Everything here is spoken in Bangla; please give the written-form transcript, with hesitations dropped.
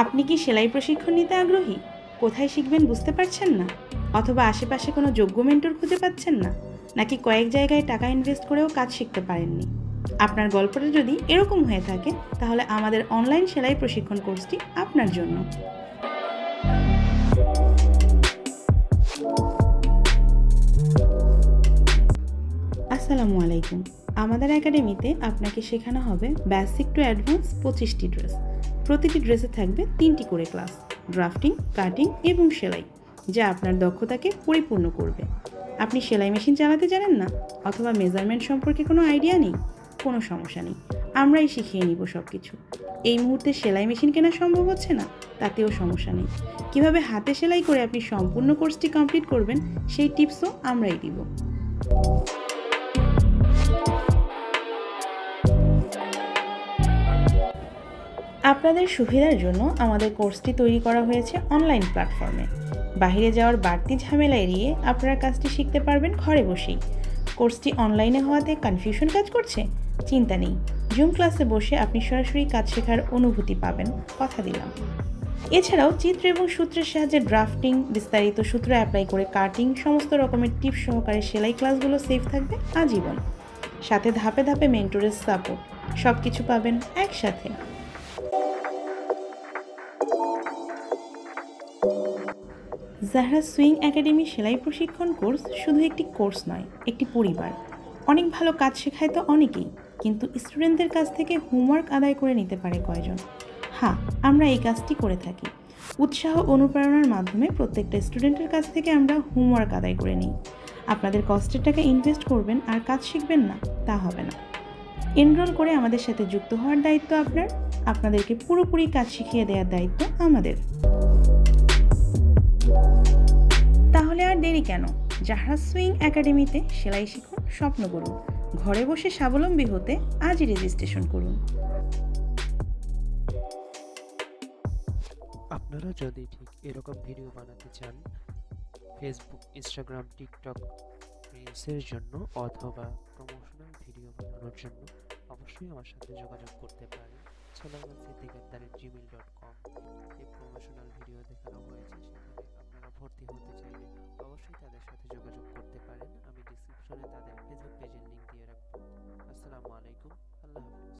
আপনি কি সেলাই প্রশিক্ষণ নিতে আগ্রহী? কোথায় শিখবেন বুঝতে পারছেন না? অথবা আশেপাশে কোনো যোগ্য মেন্টর খুঁজে পাচ্ছেন না? নাকি কয়েক জায়গায় টাকা ইনভেস্ট করেও কাজ শিখতে পারেননি? আপনার গল্পটা যদি এরকম হয়ে থাকে, তাহলে আমাদের অনলাইন সেলাই প্রশিক্ষণ কোর্সটি আপনার জন্য। আসসালামু আলাইকুম। আমাদের একাডেমিতে আপনাকে শেখানো হবে বেসিক টু অ্যাডভান্স 25টি ড্রেস। প্রতিটি ড্রেসে থাকবে 3টি করে ক্লাস: ড্রাফটিং, কাটিং এবং সেলাই, যা আপনার দক্ষতাকে পরিপূর্ণ করবে। আপনি সেলাই মেশিন চালাতে জানেন না, অথবা মেজারমেন্ট সম্পর্কে কোনো আইডিয়া নেই? কোনো সমস্যা নেই, আমরাই শিখিয়ে নিব সব কিছু। এই মুহূর্তে সেলাই মেশিন কেনা সম্ভব হচ্ছে না, তাতেও সমস্যা নেই। কিভাবে হাতে সেলাই করে আপনি সম্পূর্ণ কোর্সটি কমপ্লিট করবেন, সেই টিপসও আমরাই দিব। আপনাদের সুবিধার জন্য আমাদের কোর্সটি তৈরি করা হয়েছে অনলাইন প্ল্যাটফর্মে। বাইরে যাওয়ার বাড়তি ঝামেলা এড়িয়ে আপনারা কাজটি শিখতে পারবেন ঘরে বসেই। কোর্সটি অনলাইনে হওয়াতে কনফিউশন কাজ করছে? চিন্তা নেই, জুম ক্লাসে বসে আপনি সরাসরি কাজ শেখার অনুভূতি পাবেন, কথা দিলাম। এছাড়াও চিত্র এবং সূত্রের সাহায্যে ড্রাফটিং, বিস্তারিত সূত্র অ্যাপ্লাই করে কাটিং, সমস্ত রকমের টিপস সহকারে সেলাই ক্লাসগুলো সেভ থাকবে আজীবন। সাথে ধাপে ধাপে মেন্টরের সাপোর্ট, সব কিছু পাবেন একসাথে। জাহরা সুইং একাডেমি সেলাই প্রশিক্ষণ কোর্স শুধু একটি কোর্স নয়, একটি পরিবার। অনেক ভালো কাজ শেখায় তো অনেকেই, কিন্তু স্টুডেন্টদের কাছ থেকে হোমওয়ার্ক আদায় করে নিতে পারে কয়জন? হ্যাঁ, আমরা এই কাজটি করে থাকি। উৎসাহ অনুপ্রেরণার মাধ্যমে প্রত্যেকটা স্টুডেন্টের কাছ থেকে আমরা হোমওয়ার্ক আদায় করে নিই। আপনাদের কষ্টের টাকা ইনভেস্ট করবেন আর কাজ শিখবেন না, তা হবে না। এনরোল করে আমাদের সাথে যুক্ত হওয়ার দায়িত্ব আপনার। আপনাদেরকে পুরোপুরি কাজ শিখিয়ে দেওয়ার দায়িত্ব আমাদের। তাহলে আর দেরি কেন? জাহরা সুইং একাডেমিতে সেলাই শিখুন, স্বপ্ন করুন। ঘরে বসে স্বাবলম্বী হতে আজই রেজিস্ট্রেশন করুন। আপনারা যদি ঠিক এরকম ভিডিও বানাতে চান, ফেসবুক, ইনস্টাগ্রাম, টিকটক রিলসের জন্য অথবা প্রমোশনাল ভিডিও বানানোর জন্য অবশ্যই আমার সাথে যোগাযোগ করতে পারেন। solarman@gmail.com। এই প্রমোশনাল ভিডিও দেখানো হয়েছে, সেখানে আপনারা ভর্তি হতে চাইলে অবশ্যই তাদের সাথে যোগাযোগ করতে পারেন। আমি ডিসক্রিপশনে তাদের ফেসবুক পেজের লিংক দিয়ে রাখবো। আসসালামু আলাইকুম, আল্লাহ হাফেজ।